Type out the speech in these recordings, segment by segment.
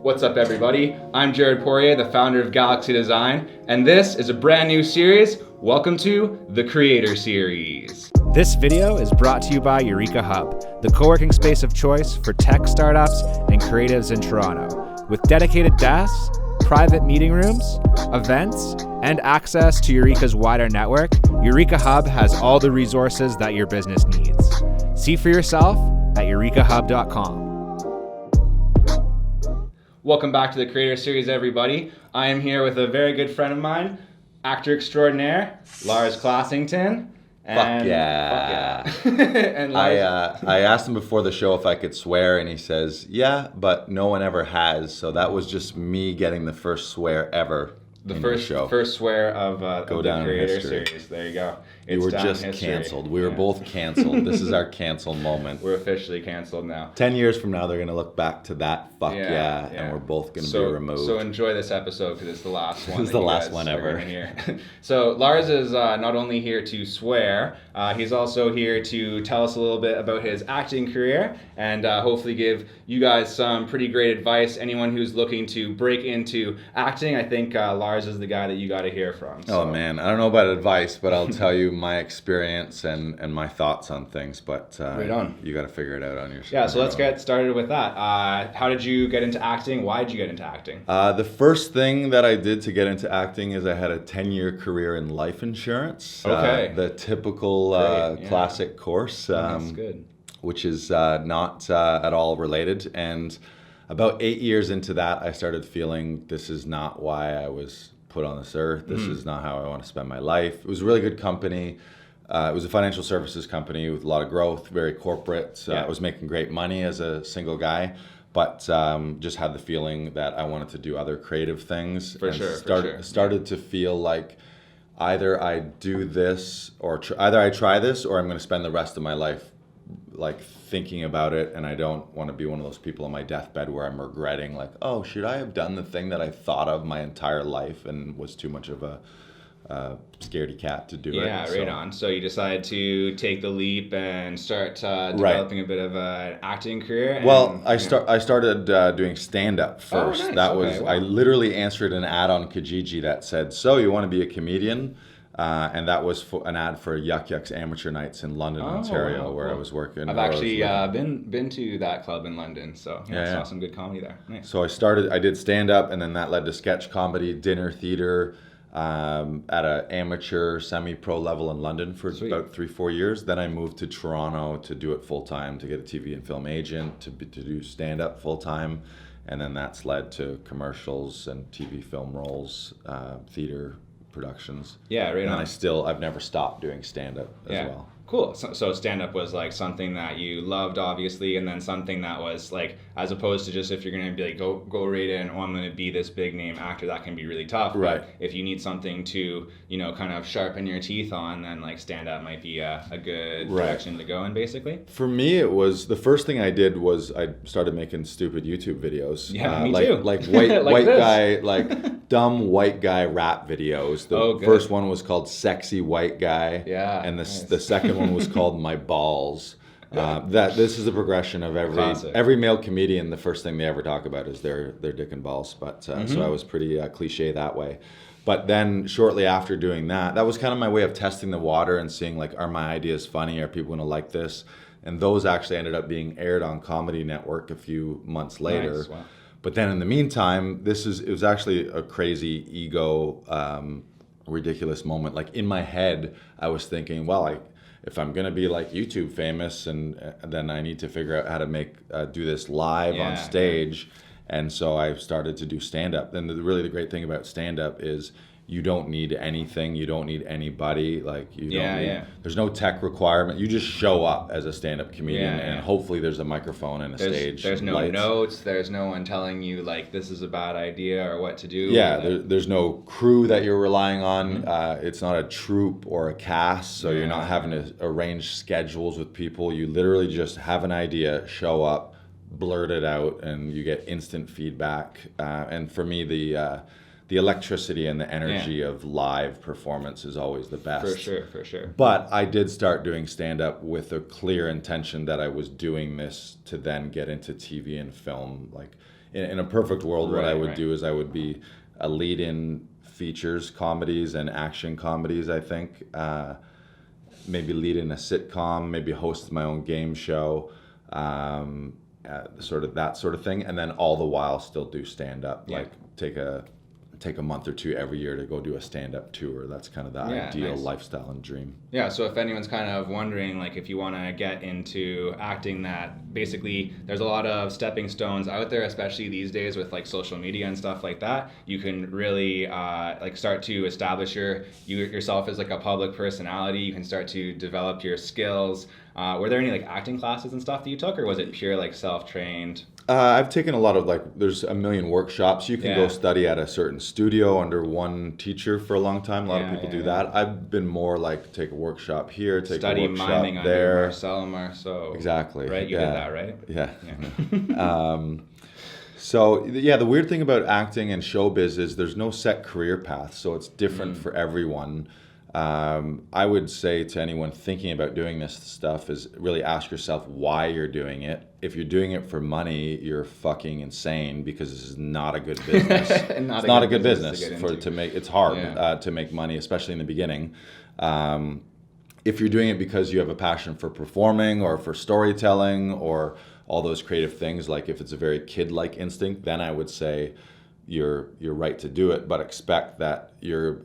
What's up, everybody? I'm Jared Poirier, the founder of Galaxy Design, and this is a brand new series. Welcome to the Creator Series. This video is brought to you by Eureka Hub, the co-working space of choice for tech startups and creatives in Toronto. With dedicated desks, private meeting rooms, events, and access to Eureka's wider network, Eureka Hub has all the resources that your business needs. See for yourself at eurekahub.com. Welcome back to the Creator Series, everybody. I am here with a very good friend of mine, actor extraordinaire, Lars Classington. Fuck yeah. And Lars, I asked him before the show if I could swear, and he says, yeah, but no one ever has. So that was just me getting the first swear ever. the first swear of the Creator Series. There you go. You were just canceled. We were both canceled. This is our cancel moment. We're officially canceled now. 10 years from now, they're going to look back to that and we're both going to be removed. So enjoy this episode because it's the last one. It's the last one ever. So Lars is not only here to swear, he's also here to tell us a little bit about his acting career and hopefully give you guys some pretty great advice. Anyone who's looking to break into acting, I think Lars is the guy that you got to hear from. So. Oh man, I don't know about advice, but I'll tell you my experience and my thoughts on things. But right on. You got to figure it out on yourself. Yeah, so let's get started with that. How did you get into acting? Why did you get into acting? The first thing that I did to get into acting is I had a 10-year career in life insurance. Okay. The typical classic course. That's good. Which is not at all related. And about 8 years into that, I started feeling this is not why I was put on this earth. This is not how I want to spend my life. It was a really good company. It was a financial services company with a lot of growth, very corporate. I was making great money as a single guy, but just had the feeling that I wanted to do other creative things. Started to feel like either I do this or either I try this or I'm going to spend the rest of my life like thinking about it, and I don't want to be one of those people on my deathbed where I'm regretting like, oh, should I have done the thing that I thought of my entire life and was too much of a scaredy cat to do it. Yeah, right on. So you decided to take the leap and start developing a bit of an acting career. I started doing stand-up first. Oh, nice. I literally answered an ad on Kijiji that said, so you want to be a comedian? And that was an ad for Yuck's amateur nights in London, Ontario, where I was working. I've actually been to that club in London, so saw some good comedy there. Nice. So I did stand-up, and then that led to sketch comedy, dinner theater, at an amateur semi-pro level in London for about 3-4 years. Then I moved to Toronto to do it full-time, to get a TV and film agent, to do stand-up full-time, and then that's led to commercials and TV film roles, theater productions. Yeah, right on. And I've never stopped doing stand-up as well. Cool. So stand-up was like something that you loved, obviously, and then something that was like, as opposed to just if you're going to be like, go right in, I'm going to be this big name actor, that can be really tough. Right. But if you need something to, kind of sharpen your teeth on, then like stand-up might be a good direction to go in, basically. For me, it was, the first thing I did was I started making stupid YouTube videos. Yeah, me too. Like white guy, like dumb white guy rap videos. The first one was called Sexy White Guy. Yeah. And the second one was called My Balls. This is the progression of every male comedian. The first thing they ever talk about is their dick and balls. But so I was pretty cliche that way. But then shortly after doing that was kind of my way of testing the water and seeing like, are my ideas funny? Are people going to like this? And those actually ended up being aired on Comedy Network a few months later. Nice. Wow. But then in the meantime, it was actually a crazy ego, ridiculous moment. Like in my head, I was thinking, well, if I'm gonna be like YouTube famous, and then I need to figure out how to do this live on stage, and so I started to do stand up. And the great thing about stand up is you don't need anything, you don't need anybody, like there's no tech requirement. You just show up as a stand-up comedian, and hopefully there's a microphone and a stage. There's no notes, there's no one telling you like this is a bad idea or what to do. There's no crew that you're relying on. It's not a troupe or a cast, so you're not having to arrange schedules with people. You literally just have an idea, show up, blurt it out, and you get instant feedback. And for me, the electricity and the energy of live performance is always the best. For sure. But I did start doing stand-up with a clear intention that I was doing this to then get into TV and film. Like in a perfect world, what I would do is I would be a lead in features, comedies, and action comedies, I think. Maybe lead in a sitcom, maybe host my own game show, sort of that sort of thing. And then all the while still do stand-up, like take a month or two every year to go do a stand-up tour. That's kind of the ideal lifestyle and dream. Yeah, so if anyone's kind of wondering, like if you want to get into acting, that basically there's a lot of stepping stones out there, especially these days with like social media and stuff like that. You can really like start to establish yourself as like a public personality. You can start to develop your skills. Were there any like acting classes and stuff that you took, or was it pure like self-trained? I've taken a lot of there's a million workshops. You can go study at a certain studio under one teacher for a long time. A lot of people do that. I've been more like take a workshop here, take study a workshop miming there. Under Marcel. Exactly. Right? You did that, right? Yeah. So the weird thing about acting and showbiz is there's no set career path, so it's different for everyone. I would say to anyone thinking about doing this stuff is really ask yourself why you're doing it. If you're doing it for money, you're fucking insane, because this is not a good business. It's not a good business to make. It's hard to make money, especially in the beginning. If you're doing it because you have a passion for performing or for storytelling or all those creative things, like if it's a very kid-like instinct, then I would say you're right to do it, but expect that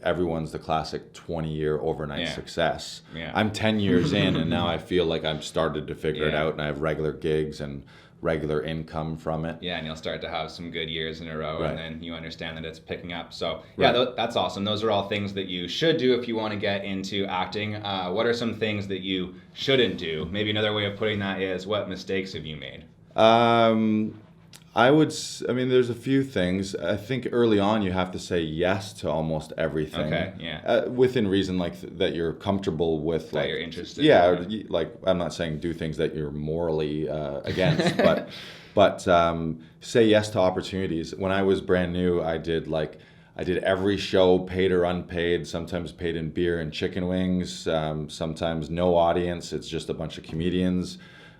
everyone's the classic 20-year overnight success. I'm 10 years in and now I feel like I've started to figure it out, and I have regular gigs and regular income from it. Yeah, and you'll start to have some good years in a row, and then you understand that it's picking up. So that's awesome. Those are all things that you should do if you want to get into acting. What are some things that you shouldn't do? Maybe another way of putting that is, what mistakes have you made? There's a few things. I think early on you have to say yes to almost everything. Okay, within reason, like that you're comfortable with. That you're interested in. Like I'm not saying do things that you're morally against, but say yes to opportunities. When I was brand new, I did every show, paid or unpaid, sometimes paid in beer and chicken wings, sometimes no audience, it's just a bunch of comedians.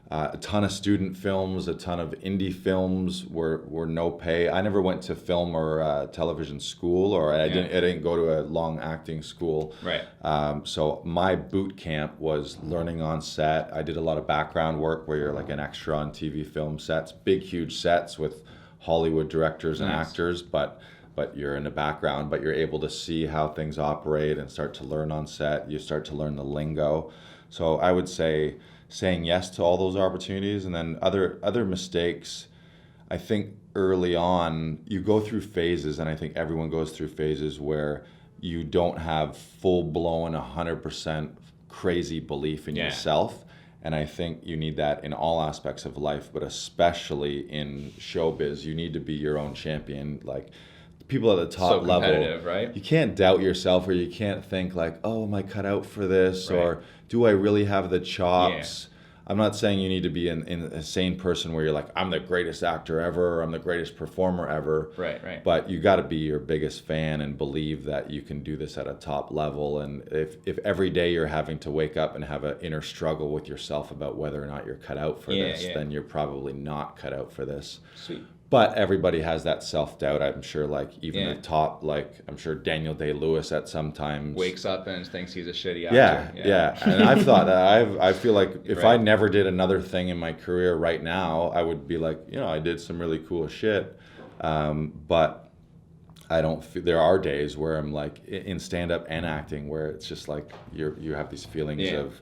A ton of student films, a ton of indie films were no pay. I never went to film or television school, or I didn't go to a long acting school. Right. So my boot camp was learning on set. I did a lot of background work where you're like an extra on TV film sets, big huge sets with Hollywood directors and actors, but you're in the background, but you're able to see how things operate and start to learn on set. You start to learn the lingo. So I would say saying yes to all those opportunities. And then other mistakes, I think early on you go through phases, and I think everyone goes through phases where you don't have full-blown 100% crazy belief in yourself. And I think you need that in all aspects of life, but especially in showbiz. You need to be your own champion. Like people at the top level, right? You can't doubt yourself, or you can't think like, oh, am I cut out for this? Or do I really have the chops? I'm not saying you need to be in a sane person where you're like, I'm the greatest actor ever, or I'm the greatest performer ever. Right. But you got to be your biggest fan and believe that you can do this at a top level. And if every day you're having to wake up and have an inner struggle with yourself about whether or not you're cut out for this, then you're probably not cut out for this. Sweet. But everybody has that self-doubt. I'm sure, like, even the top, like, I'm sure Daniel Day-Lewis at some times wakes up and thinks he's a shitty actor. Yeah. And I've thought that. I feel like if I never did another thing in my career right now, I would be like, I did some really cool shit. But I don't feel, there are days where I'm like, in stand-up and acting, where it's just like, you have these feelings of,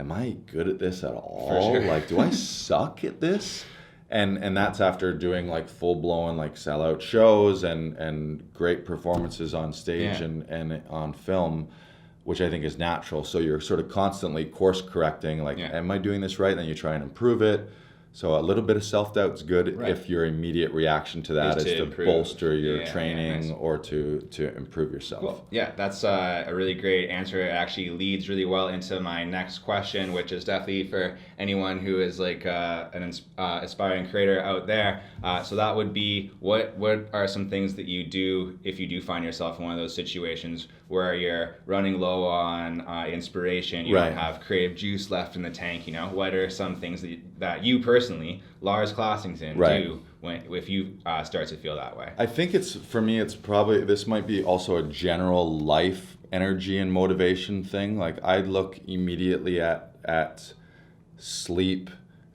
am I good at this at all? For sure. Like, do I suck at this? And that's after doing like full-blown like sellout shows and great performances on stage and on film, which I think is natural. So you're sort of constantly course correcting, like, am I doing this right? And then you try and improve it. So a little bit of self-doubt's good Right. if your immediate reaction to that Is is to to improve. bolster your Yeah, training nice. or to improve yourself. Cool. Yeah, that's a really great answer. It actually leads really well into my next question, which is definitely for anyone who is like an aspiring creator out there. So that would be, what are some things that you do if you do find yourself in one of those situations where you're running low on inspiration, you Right. don't have creative juice left in the tank, you know? What are some things that you personally, Lars Classington, Right. do if you start to feel that way? I think for me, it's probably, this might be also a general life energy and motivation thing. Like I look immediately at sleep,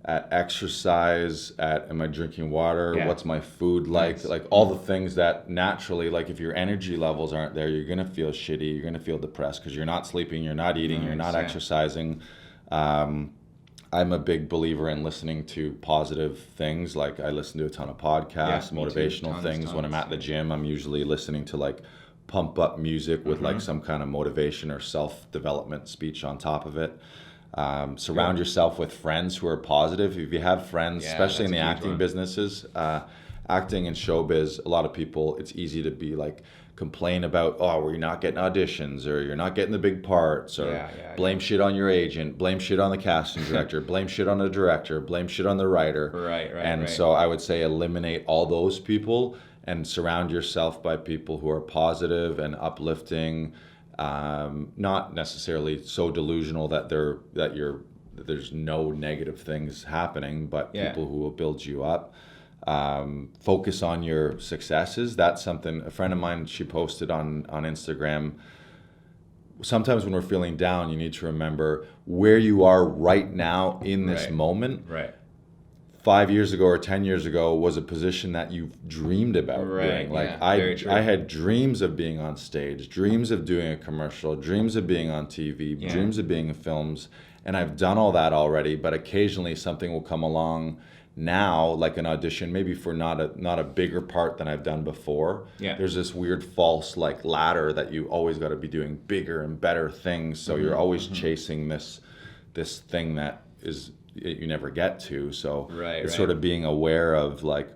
at exercise, at am I drinking water? Yeah. What's my food like? Nice. Like all the things that naturally, like if your energy levels aren't there, you're gonna feel shitty, you're gonna feel depressed because you're not sleeping, you're not eating, you're not Yeah. exercising. I'm a big believer in listening to positive things. Like I listen to a ton of podcasts, Yeah, me too. motivational Tons, things. When I'm tons, at the yeah. gym, I'm usually listening to like pump up music with like some kind of motivation or self-development speech on top of it. Surround yourself with friends who are positive. If you have friends, Yeah, especially in the that's a huge acting one. businesses, acting and showbiz, a lot of people, it's easy to be like, complain about, oh, well, you're not getting auditions, or you're not getting the big parts, or blame shit on your agent, blame shit on the casting director, blame shit on the director, blame shit on the writer. Right. And so I would say eliminate all those people and surround yourself by people who are positive and uplifting, not necessarily so delusional that there's no negative things happening, but people who will build you up. Focus on your successes. That's something a friend of mine, she posted on Instagram. Sometimes when we're feeling down, you need to remember where you are right now in this moment. Right. 5 years ago or 10 years ago was a position that you've dreamed about doing. Like I had dreams of being on stage, dreams of doing a commercial, dreams of being on TV, dreams of being in films, and I've done all that already, but occasionally something will come along now, like an audition, maybe for not a bigger part than I've done before. There's this weird false like ladder that you always got to be doing bigger and better things, so you're always chasing this thing that is you never get to. So it's sort of being aware of like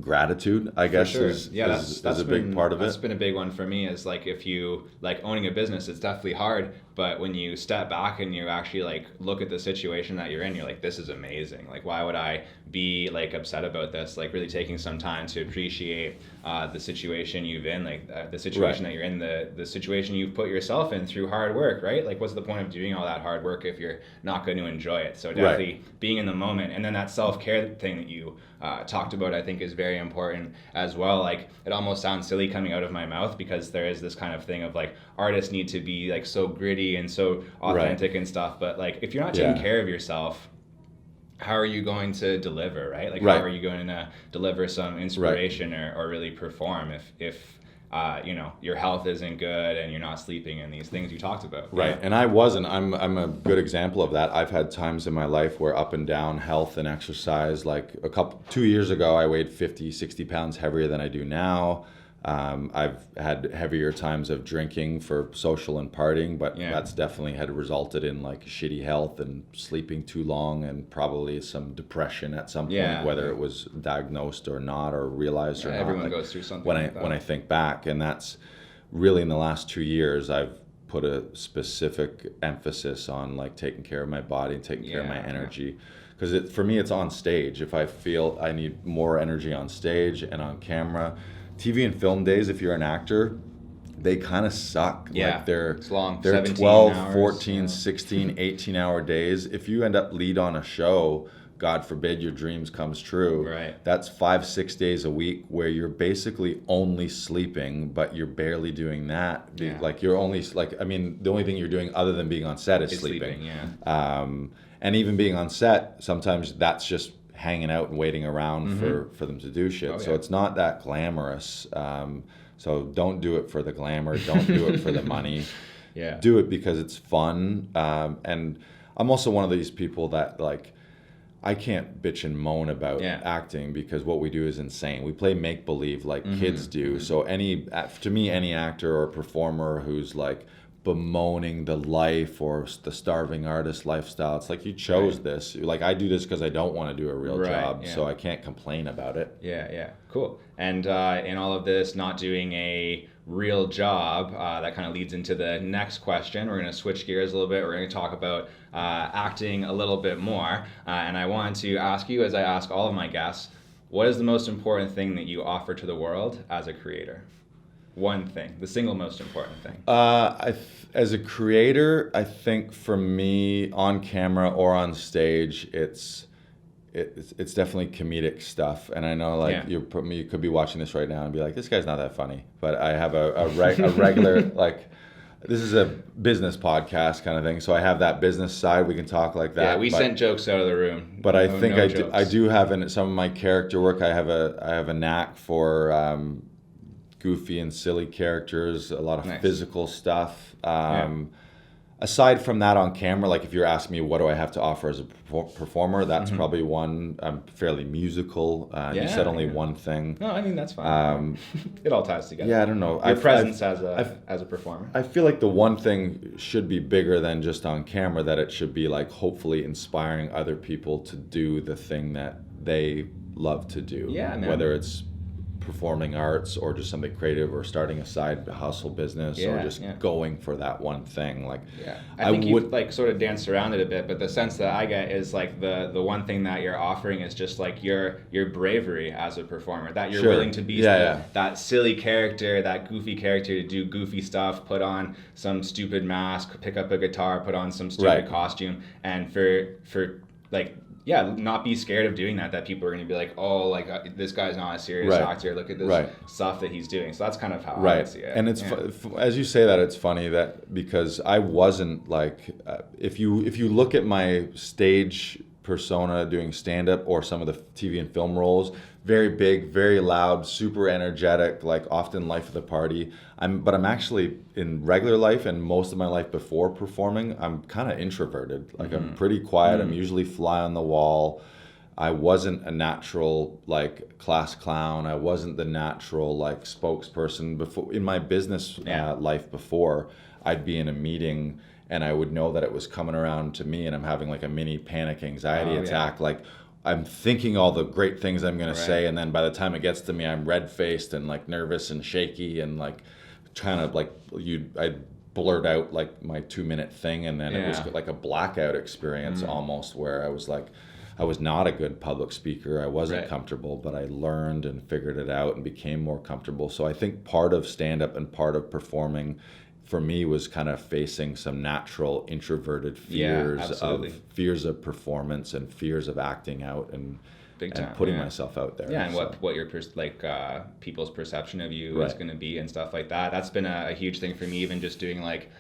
gratitude, I guess, is a big part of it. That's been a big one for me, is like, if you like owning a business, it's definitely hard, but when you step back and you actually like look at the situation that you're in, you're like, this is amazing. Like, why would I be like upset about this? Like really taking some time to appreciate the situation you've in, like the situation that you're in, the situation you've put yourself in through hard work, right? Like, what's the point of doing all that hard work if you're not going to enjoy it? So definitely being in the moment, and then that self-care thing that you talked about, I think is very important as well. Like, it almost sounds silly coming out of my mouth, because there is this kind of thing of like, artists need to be like so gritty and so authentic and stuff, but like, if you're not taking care of yourself, how are you going to deliver, right? Like, how are you going to deliver some inspiration or really perform if your health isn't good and you're not sleeping, and these things you talked about? And I'm a good example of that. I've had times in my life where up and down health and exercise. Like 2 years ago, I weighed 50, 60 pounds heavier than I do now. I've had heavier times of drinking for social and partying, but that's definitely had resulted in like shitty health and sleeping too long, and probably some depression at some point, whether it was diagnosed or not, or realized or not. Everyone like, goes through something when like that. When I think back, and that's really in the last 2 years, I've put a specific emphasis on like taking care of my body and taking care of my energy. Because for me, it's on stage. If I feel I need more energy on stage and on camera, TV and film days, if you're an actor, they kind of suck. Like they're long. They're 17 12, hours, 14, 16, 18-hour days. If you end up lead on a show, God forbid your dreams comes true. That's 5-6 days a week where you're basically only sleeping, but you're barely doing that. Like you're only the only thing you're doing other than being on set is sleeping. And even being on set, sometimes that's just hanging out and waiting around for them to do shit. So it's not that glamorous. So don't do it for the glamour. Don't do it for the money. Do it because it's fun. And I'm also one of these people that like, I can't bitch and moan about acting, because what we do is insane. We play make-believe like kids do. So to me, any actor or performer who's like bemoaning the life or the starving artist lifestyle. It's like, you chose this. Like, I do this because I don't want to do a real job, so I can't complain about it. Yeah, cool. And in all of this, not doing a real job, that kind of leads into the next question. We're going to switch gears a little bit. We're going to talk about acting a little bit more. And I want to ask you, as I ask all of my guests, what is the most important thing that you offer to the world as a creator? One thing, the single most important thing. As a creator, I think for me, on camera or on stage, it's definitely comedic stuff. And I know, like, you could be watching this right now and be like, this guy's not that funny. But I have a regular, like, this is a business podcast kind of thing, so I have that business side. We can talk like that. Yeah, we sent jokes out of the room. But I think I do have in some of my character work. I have a knack for goofy and silly characters, a lot of physical stuff. Aside from that, on camera, like, if you're asking me what do I have to offer as a performer, that's probably one. I'm fairly musical. You said only one thing. No, I mean, that's fine. It all ties together. Yeah, I don't know. Your presence as a performer. I feel like the one thing should be bigger than just on camera, that it should be, like, hopefully inspiring other people to do the thing that they love to do. Yeah, man. Whether it's performing arts or just something creative or starting a side hustle business or just going for that one thing. Like, I think you've like sort of danced around it a bit, but the sense that I get is like the one thing that you're offering is just like your bravery as a performer, that you're willing to be that silly character, that goofy character, to do goofy stuff, put on some stupid mask, pick up a guitar, put on some stupid costume, and for like, not be scared of doing that people are going to be like, oh, like, this guy's not a serious actor. Look at this stuff that he's doing. So that's kind of how I would see it. And it's as you say that, it's funny that because I wasn't like, if you look at my stage persona doing stand-up or some of the TV and film roles, very big, very loud, super energetic, like often life of the party. But I'm actually, in regular life and most of my life before performing, I'm kind of introverted. Like, I'm pretty quiet. I'm usually fly on the wall. I wasn't a natural, like, class clown. I wasn't the natural, like, spokesperson. Before, in my business life before, I'd be in a meeting and I would know that it was coming around to me and I'm having like a mini panic anxiety attack. Like, I'm thinking all the great things I'm going to say, and then by the time it gets to me, I'm red-faced and like nervous and shaky and like trying to like I blurt out like my 2-minute thing, and then it was like a blackout experience almost, where I was like, I was not a good public speaker. I wasn't comfortable, but I learned and figured it out and became more comfortable. So I think part of stand-up and part of performing for me was kind of facing some natural introverted fears of performance and fears of acting out and putting myself out there. Yeah, and what your people's perception of you is going to be and stuff like that. That's been a huge thing for me, even just doing like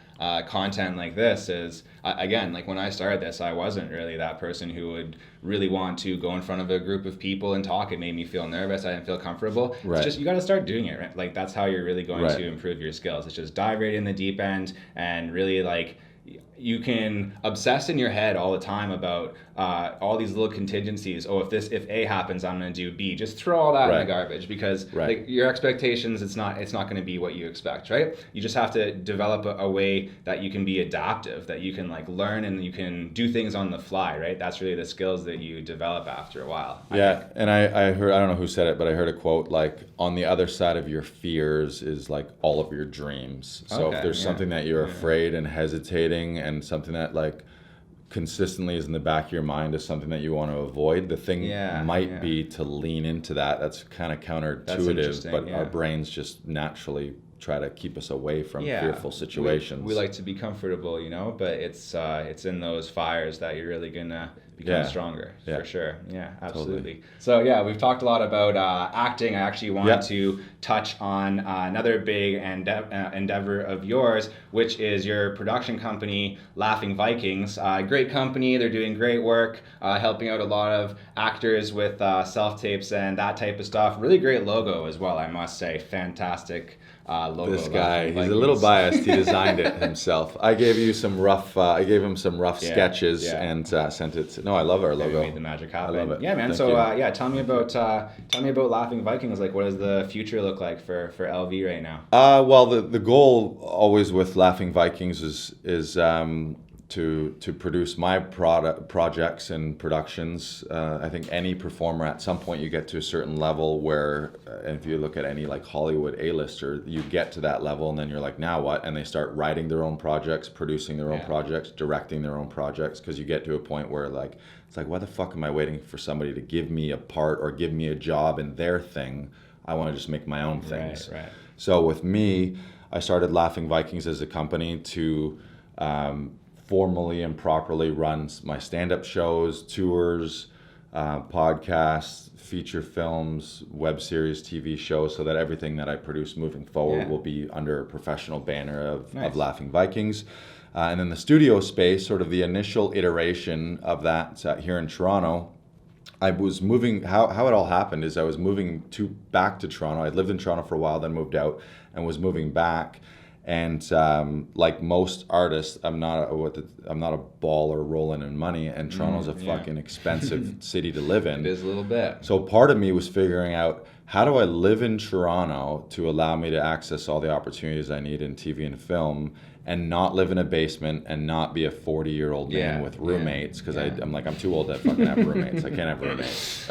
content like this is, again, like when I started this, I wasn't really that person who would really want to go in front of a group of people and talk. It made me feel nervous. I didn't feel comfortable. It's just, you got to start doing it, right? Like, that's how you're really going to improve your skills. It's just dive right in the deep end and really like, you can obsess in your head all the time about all these little contingencies. Oh, if A happens, I'm going to do B. Just throw all that in the garbage, because like, your expectations, it's not going to be what you expect, right? You just have to develop a way that you can be adaptive, that you can like learn and you can do things on the fly, right? That's really the skills that you develop after a while. And I heard, I don't know who said it, but I heard a quote like, on the other side of your fears is like all of your dreams. So if there's something that you're afraid and hesitating, and something that like consistently is in the back of your mind is something that you want to avoid, the thing might be to lean into that. That's kind of counterintuitive, but our brains just naturally try to keep us away from fearful situations. We like to be comfortable, but it's in those fires that you're really gonna become stronger, for sure. Yeah, absolutely. Totally. So we've talked a lot about acting. I actually want to touch on another big endeavor of yours, which is your production company, Laughing Vikings. Great company. They're doing great work, helping out a lot of actors with self-tapes and that type of stuff. Really great logo as well, I must say. Fantastic logo. This guy, he's a little biased. He designed it himself. I gave him some rough sketches and sent it. No, I love our logo. Made the magic happen. I love it. Yeah, man. Thank you. Tell me about Laughing Vikings. Like, what does the future look look like for LV right now? Well, the goal always with Laughing Vikings is to produce my projects and productions. I think any performer at some point you get to a certain level where, and if you look at any like Hollywood A-lister, you get to that level and then you're like, now what? And they start writing their own projects, producing their own projects, directing their own projects, because you get to a point where like, it's like, why the fuck am I waiting for somebody to give me a part or give me a job in their thing? I want to just make my own things. Right. So with me, I started Laughing Vikings as a company to formally and properly run my stand-up shows, tours, podcasts, feature films, web series, TV shows, so that everything that I produce moving forward will be under a professional banner of Laughing Vikings. And then the studio space, sort of the initial iteration of that here in Toronto, I was moving, how it all happened is I was moving back to Toronto. I'd lived in Toronto for a while, then moved out and was moving back. And like most artists, I'm not a baller rolling in money, and Toronto's a fucking expensive city to live in. It is a little bit. So part of me was figuring out, how do I live in Toronto to allow me to access all the opportunities I need in TV and film, and not live in a basement and not be a 40-year-old man with roommates, because I'm like, I'm too old to fucking have roommates. I can't have roommates.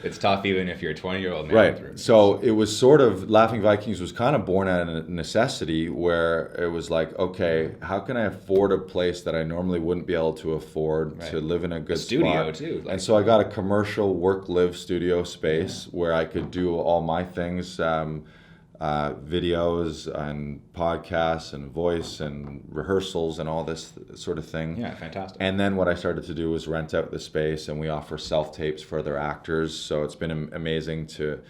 It's tough even if you're a 20-year-old man. Right. So it was sort of, Laughing Vikings was kind of born out of necessity, where it was like, okay, how can I afford a place that I normally wouldn't be able to afford to live in a good studio spot? too. And so I got a commercial work-live studio space where I could do all my things, videos and podcasts and voice and rehearsals and all this sort of thing. Yeah, fantastic. And then what I started to do was rent out the space, and we offer self-tapes for other actors. So it's been amazing to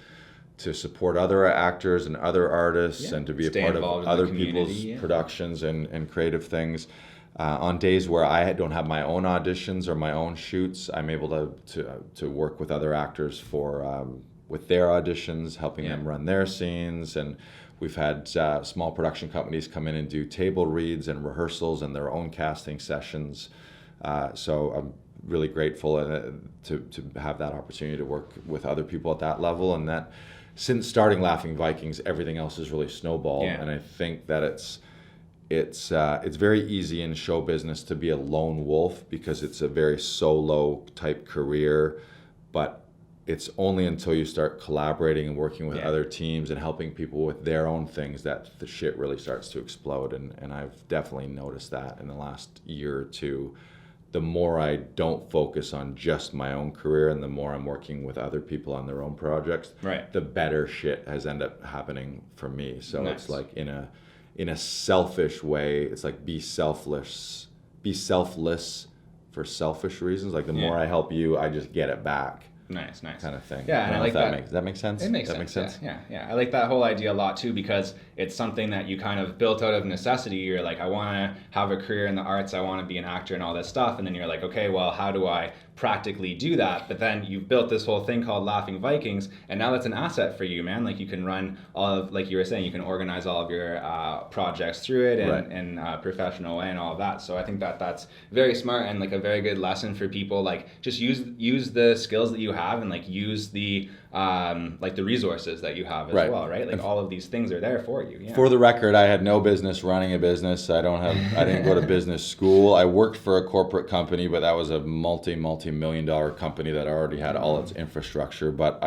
support other actors and other artists and to be a part of other people's productions and creative things. On days where I don't have my own auditions or my own shoots, I'm able to work with other actors for with their auditions, helping them run their scenes. And we've had small production companies come in and do table reads and rehearsals and their own casting sessions. So I'm really grateful to have that opportunity to work with other people at that level. And that since starting Laughing Vikings, everything else has really snowballed. Yeah. And I think that it's very easy in show business to be a lone wolf, because it's a very solo type career, but it's only until you start collaborating and working with other teams and helping people with their own things that the shit really starts to explode. And I've definitely noticed that in the last year or two. The more I don't focus on just my own career and the more I'm working with other people on their own projects, the better shit has ended up happening for me. So it's like in a selfish way, it's like be selfless for selfish reasons. Like the more I help you, I just get it back. Nice. Kind of thing. Yeah, and I like that. Does that make sense? It makes sense. Yeah. I like that whole idea a lot too, because it's something that you kind of built out of necessity. You're like, I want to have a career in the arts. I want to be an actor and all this stuff. And then you're like, okay, well, how do I practically do that? But then you've built this whole thing called Laughing Vikings, and now that's an asset for you, man. Like you can run all of, like you were saying, you can organize all of your projects through it in a professional way and all of that. So I think that's very smart and like a very good lesson for people. Like just use the skills that you have and like use the like the resources that you have as well, right? Like all of these things are there for you. Yeah. For the record, I had no business running a business. I didn't go to business school. I worked for a corporate company, but that was a multi-million-dollar company that already had all its infrastructure. But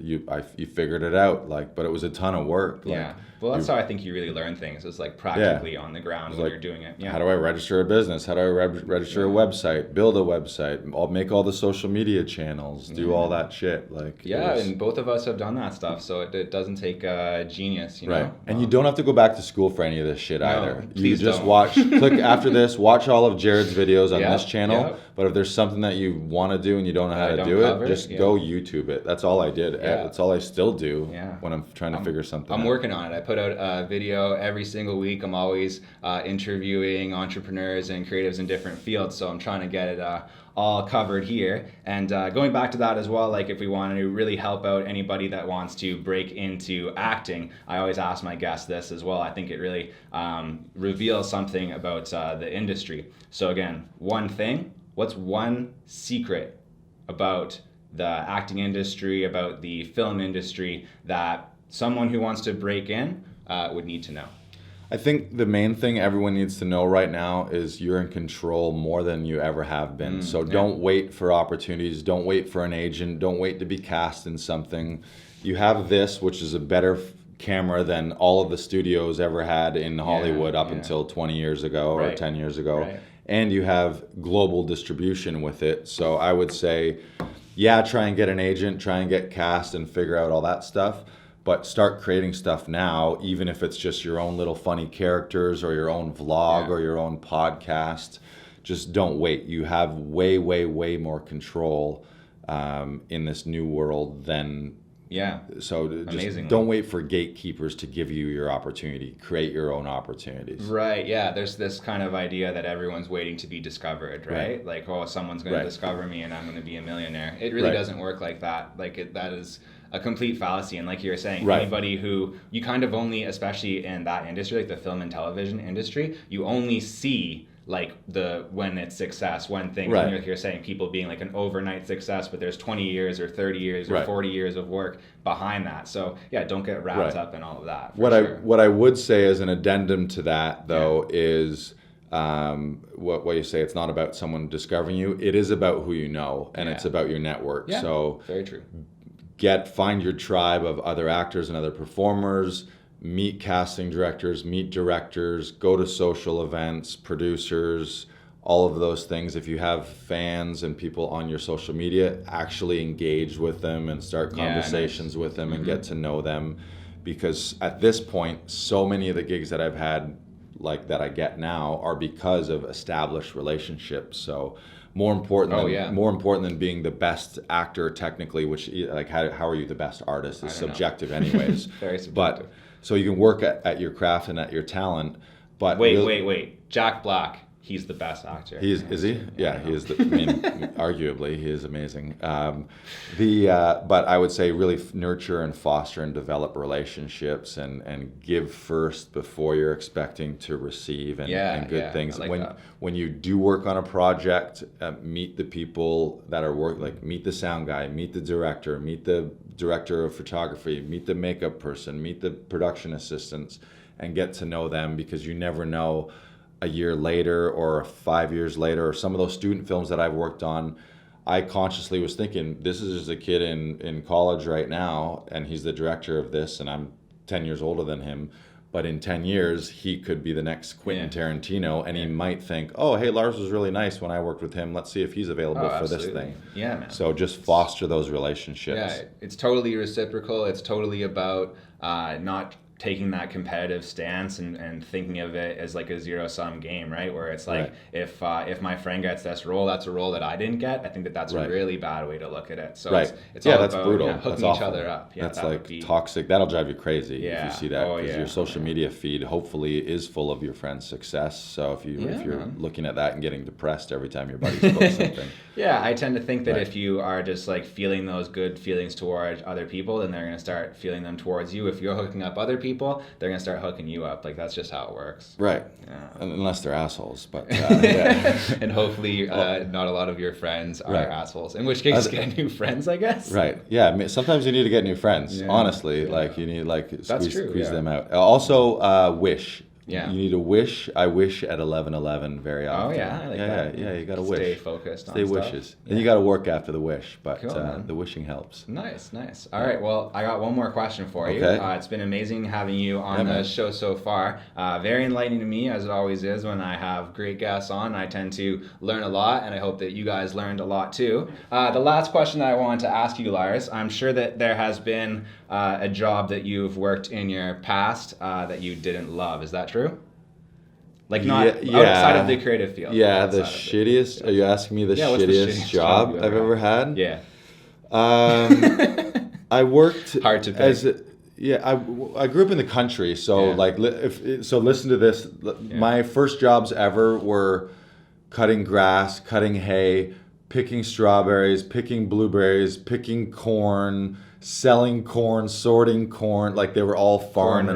you figured it out, like. But it was a ton of work. Like, well, that's how I think you really learn things. It's like practically on the ground when you're doing it. Yeah. How do I register a business? How do I register a website? Build a website? I'll make all the social media channels. Do all that shit. Like and both of us have done that stuff, so it doesn't take genius, you know. And you don't have to go back to school for any of this shit either. You just don't. click after this, watch all of Jared's videos on this channel. But if there's something that you want to do and you don't know how to do it, just go YouTube it. That's all I did. That's all I still do when I'm trying to figure something out. I'm working on it. I put out a video every single week. I'm always interviewing entrepreneurs and creatives in different fields, so I'm trying to get it all covered here. And going back to that as well, like if we want to really help out anybody that wants to break into acting, I always ask my guests this as well. I think it really reveals something about the industry. So again, what's one secret about the acting industry, about the film industry that someone who wants to break in would need to know? I think the main thing everyone needs to know right now is you're in control more than you ever have been. So don't wait for opportunities. Don't wait for an agent. Don't wait to be cast in something. You have this, which is a better camera than all of the studios ever had in Hollywood up until 20 years ago or 10 years ago. Right. And you have global distribution with it. So I would say, try and get an agent, try and get cast and figure out all that stuff. But start creating stuff now, even if it's just your own little funny characters or your own vlog or your own podcast. Just don't wait. You have way, way, way more control in this new world than... So just don't wait for gatekeepers to give you your opportunity. Create your own opportunities. Right, yeah. There's this kind of idea that everyone's waiting to be discovered, right? Like, someone's going to discover me and I'm going to be a millionaire. It really doesn't work like that. Like, that is a complete fallacy. And like you were saying, anybody who you kind of only, especially in that industry, like the film and television industry, you only see like when it's success, when things, like you're saying, people being like an overnight success, but there's 20 years or 30 years or 40 years of work behind that. So don't get wrapped up in all of that. What I would say as an addendum to that though is what you say, it's not about someone discovering you. It is about who you know, and it's about your network. Yeah, so very true. Find your tribe of other actors and other performers, meet casting directors, meet directors, go to social events, producers, all of those things. If you have fans and people on your social media, actually engage with them and start conversations with them and get to know them. Because at this point, so many of the gigs that I've had, like that I get now, are because of established relationships. So more important than being the best actor technically, which like how are you the best artist is subjective anyways. Very subjective. But so you can work at your craft and at your talent. But wait. Jack Black, he's the best actor. Is he? Yeah, he is. Arguably, he is amazing. But I would say really nurture and foster and develop relationships and give first before you're expecting to receive and good things. I like that. When you do work on a project, meet the people that are meet the sound guy, meet the director, meet the director of photography, meet the makeup person, meet the production assistants, and get to know them, because you never know a year later or 5 years later, or some of those student films that I've worked on, I consciously was thinking, this is just a kid in college right now, and he's the director of this, and I'm 10 years older than him. But in 10 years, he could be the next Quentin Tarantino, and he might think, oh, hey, Lars was really nice when I worked with him. Let's see if he's available for this thing. Yeah, man. So just foster those relationships. Yeah, it's totally reciprocal. It's totally about not taking that competitive stance and thinking of it as like a zero-sum game, right? Where it's like, if my friend gets this role, that's a role that I didn't get. I think that's a really bad way to look at it. So it's all that's about brutal. hooking That's each other up. Yeah, that's like toxic. That'll drive you crazy if you see that. Oh, because your social media feed hopefully is full of your friend's success. So if you're looking at that and getting depressed every time your buddies post something. Yeah, I tend to think that if you are just like feeling those good feelings towards other people, then they're going to start feeling them towards you. If you're hooking up other people, they're going to start hooking you up. Like, that's just how it works. Right. Yeah. Unless they're assholes. But and hopefully not a lot of your friends are assholes. In which case, get new friends, I guess. Right. Yeah. Sometimes you need to get new friends. Honestly, like you need squeeze them out. Also, wish. Yeah. You need to wish. I wish at 11:11 very often. Oh yeah, I like that. Yeah, you got to wish. Stay focused on Stay stuff. wishes. And you got to work after the wish, but Cool, the wishing helps. Nice. All right, well, I got one more question for you. Okay. It's been amazing having you on the show so far. Very enlightening to me, as it always is when I have great guests on. I tend to learn a lot, and I hope that you guys learned a lot too. The last question that I wanted to ask you, Lars, I'm sure that there has been a job that you've worked in your past that you didn't love. Is that true? Like outside of the creative field. Yeah, the shittiest. Are you asking me the shittiest job I've ever had? Yeah. I worked hard to pick. I grew up in the country, so listen to this. My first jobs ever were cutting grass, cutting hay, picking strawberries, picking blueberries, picking corn, selling corn, sorting corn. Like, they were all farm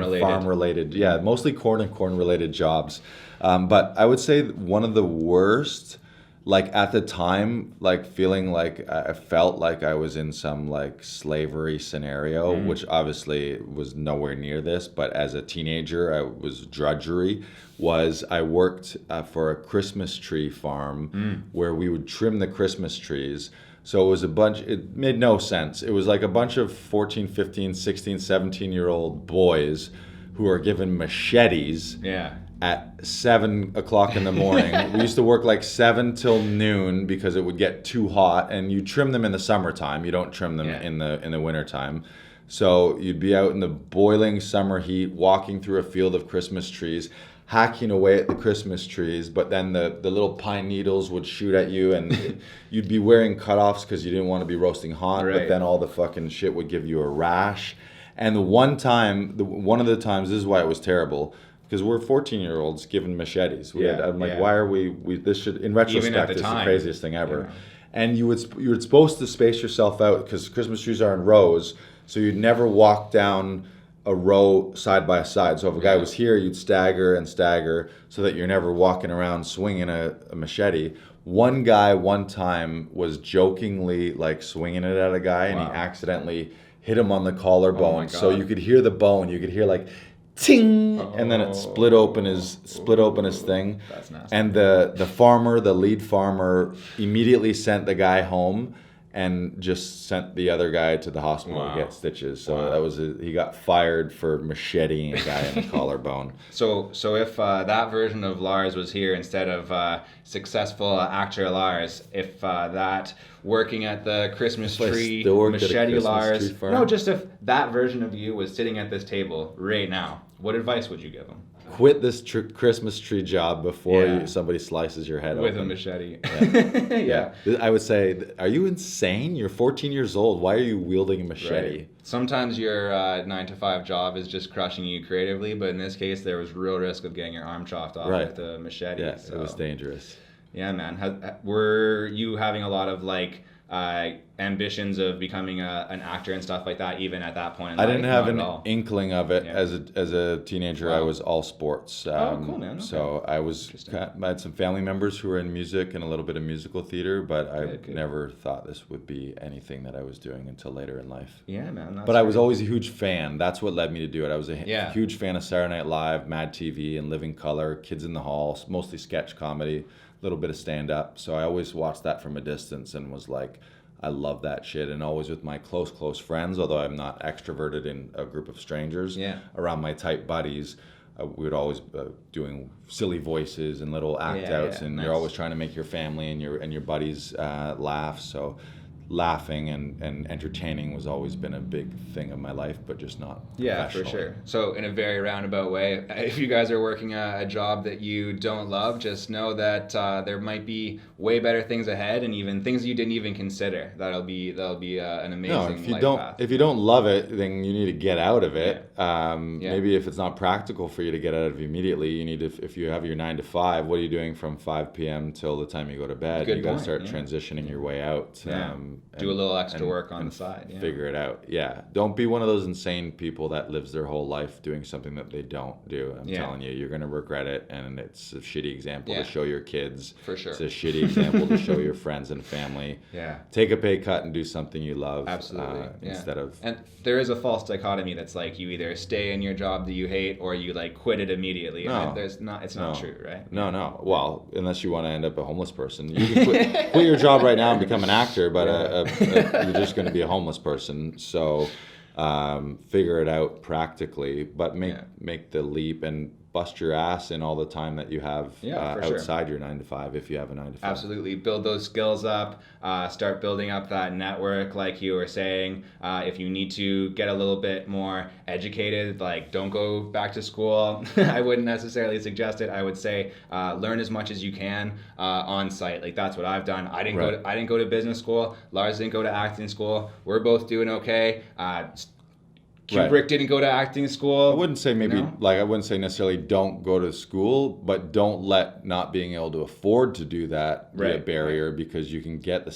related. Yeah, mostly corn and corn related jobs. But I would say one of the worst like at the time, like feeling like I felt like I was in some like slavery scenario, which obviously was nowhere near this. But as a teenager, I was drudgery. I worked for a Christmas tree farm where we would trim the Christmas trees. So it was it made no sense. It was like a bunch of 14, 15, 16, 17-year-old boys who are given machetes. Yeah. At 7 o'clock in the morning. We used to work like 7 till noon because it would get too hot, and you trim them in the summertime. You don't trim them in the wintertime. So you'd be out in the boiling summer heat, walking through a field of Christmas trees, hacking away at the Christmas trees, but then the little pine needles would shoot at you, and you'd be wearing cutoffs because you didn't want to be roasting hot, but then all the fucking shit would give you a rash. And one of the times, this is why it was terrible, because we're 14-year-olds given machetes. I'm like, why are we? This should, in retrospect, is the craziest thing ever. Yeah. And you were supposed to space yourself out because Christmas trees are in rows, so you'd never walk down a row side by side. So if a guy was here, you'd stagger and stagger so that you're never walking around swinging a machete. One guy one time was jokingly like swinging it at a guy, and he accidentally hit him on the collarbone. So you could hear the bone. You could hear like ting, and then it split open his thing. That's nasty. And the lead farmer, immediately sent the guy home and just sent the other guy to the hospital to get stitches. So he got fired for macheting a guy in the collarbone. So if that version of Lars was here instead of successful actor Lars, if that working at the Christmas tree machete Lars, just if that version of you was sitting at this table right now, what advice would you give him? Quit this Christmas tree job before somebody slices your head with open. a machete. Yeah. I would say, are you insane? You're 14 years old. Why are you wielding a machete? Right. Sometimes your 9-to-5 job is just crushing you creatively, but in this case, there was real risk of getting your arm chopped off with a machete. Yeah, it was dangerous. Yeah, man. Were you having a lot of like ambitions of becoming an actor and stuff like that, even at that point in life? I didn't have an inkling of it. As a teenager. I was all sports. Cool, man. Okay. So I had some family members who were in music and a little bit of musical theater, but I never thought this would be anything that I was doing until later in life. Yeah, man. But I was always a huge fan. That's what led me to do it. I was a huge fan of Saturday Night Live, Mad TV, and Living Color, Kids in the Hall, mostly sketch comedy, a little bit of stand-up. So I always watched that from a distance and was like, I love that shit. And always with my close friends, although I'm not extroverted in a group of strangers, around my tight buddies, we would always doing silly voices and little act outs, and you're always trying to make your family and your buddies laugh. So laughing and entertaining was always been a big thing of my life, but just not for sure. So in a very roundabout way, if you guys are working a job that you don't love, just know that there might be way better things ahead, and even things you didn't even consider. That'll be an amazing path. If you don't love it, then you need to get out of it. Maybe if it's not practical for you to get out of immediately, you need to, if you have your 9-to-5, what are you doing from 5 p.m. till the time you go to bed? You got to start transitioning your way out. Do a little extra work on the side. Figure it out. Yeah. Don't be one of those insane people that lives their whole life doing something that they don't do. I'm telling you, you're going to regret it. And it's a shitty example to show your kids. For sure. It's a shitty example to show your friends and family. Yeah. Take a pay cut and do something you love. Absolutely. Instead of... And there is a false dichotomy that's like you either stay in your job that you hate or you like quit it immediately. No. It's not true, right? No. Well, unless you want to end up a homeless person. You can quit your job right now and become an actor, but you're just going to be a homeless person. So figure it out practically, but make the leap and bust your ass in all the time that you have outside your 9-to-5, if you have a 9-to-5. Absolutely. Build those skills up. Start building up that network, like you were saying. If you need to get a little bit more educated, like don't go back to school. I wouldn't necessarily suggest it. I would say learn as much as you can on site. Like that's what I've done. I didn't go to business school. Lars didn't go to acting school. We're both doing okay. Kubrick didn't go to acting school. I wouldn't say I wouldn't say necessarily don't go to school, but don't let not being able to afford to do that be a barrier, because you can get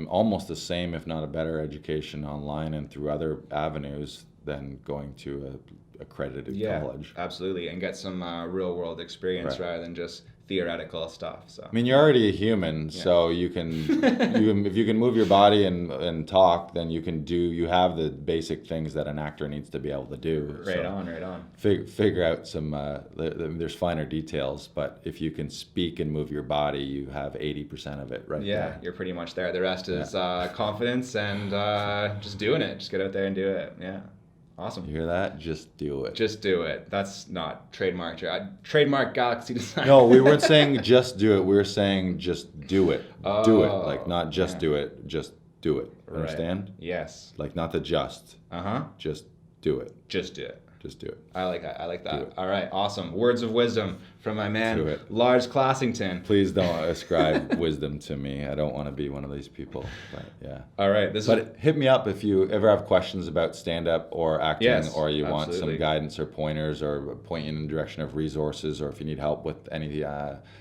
almost the same, if not a better education online and through other avenues than going to a accredited college. Absolutely, and get some real world experience rather than just theoretical stuff. So I mean, you're already a human, so you can, if you can move your body and talk, then you have the basic things that an actor needs to be able to do. Right on. Figure out some, there's finer details, but if you can speak and move your body, you have 80% of it right there. Yeah, you're pretty much there. The rest is confidence and just doing it. Just get out there and do it. Yeah. Awesome. You hear that? Just do it. Just do it. That's not trademarked. Trademark Galaxy Design. No, we weren't saying just do it. We were saying just do it. Do it. Like not just do it. Just do it. Understand? Yes. Like not the just. Just do it. Just do it. Just do it. I like that. All right. Awesome. Words of wisdom from my man, Do Lars Classington. Please don't ascribe wisdom to me. I don't want to be one of these people. But yeah. All right. Hit me up if you ever have questions about stand-up or acting, or you want absolutely. some guidance or pointers, or point you in the direction of resources, or if you need help with any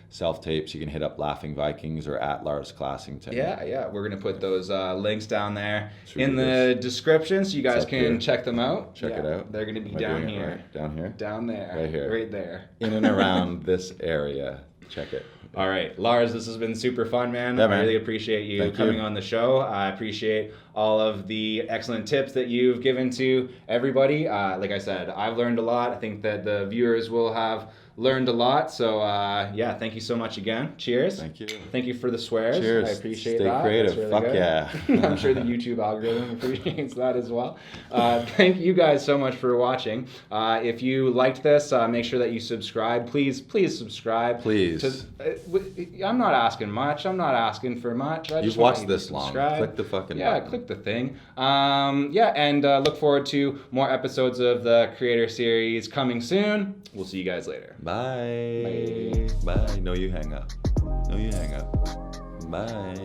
self-tapes, you can hit up Laughing Vikings or at Lars Classington. Yeah. We're gonna put those links down there in the description, so you guys can check them out. Check it out. They're gonna be down here. Right? Down here. Down there. Right here. Right there. In and around this area. Check it. All right, Lars, this has been super fun, man. Yeah, man. I really appreciate you coming on the show. I appreciate all of the excellent tips that you've given to everybody. Like I said, I've learned a lot. I think that the viewers will have learned a lot. So, thank you so much again. Cheers. Thank you. Thank you for the swears. Cheers. I appreciate Stay that. creative. That's really Fuck good. yeah. I'm sure the YouTube algorithm appreciates that as well. Thank you guys so much for watching. If you liked this, make sure that you subscribe. Please subscribe. Please. I'm not asking much. I'm not asking for much. You've watched this long. Click the fucking button. Click the thing. And look forward to more episodes of the Creator Series coming soon. We'll see you guys later. Bye. Bye. No, you hang up. Bye.